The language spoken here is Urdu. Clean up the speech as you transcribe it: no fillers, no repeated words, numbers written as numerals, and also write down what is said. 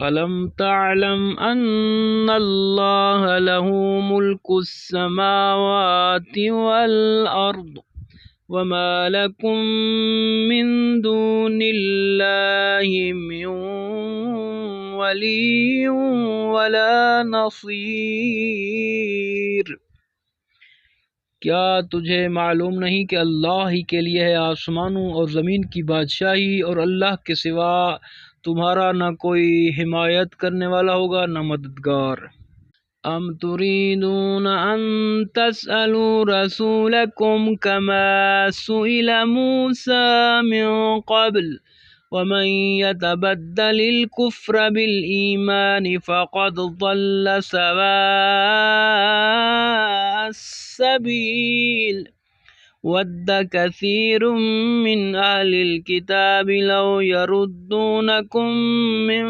ألم تعلم أن الله له ملك السماوات والأرض وما لكم من دون الله من ولي ولا نصير۔ کیا تجھے معلوم نہیں کہ اللہ ہی کے لیے ہے آسمانوں اور زمین کی بادشاہی، اور اللہ کے سوا تمہارا نہ کوئی حمایت کرنے والا ہوگا نہ مددگار۔ ام تريدون ان تسألوا رسولكم كما سئل موسى من قبل ومن يتبدل الكفر بالإيمان فقد ضل سواء السبيل۔ ود كثير من أهل الكتاب لو يردونكم من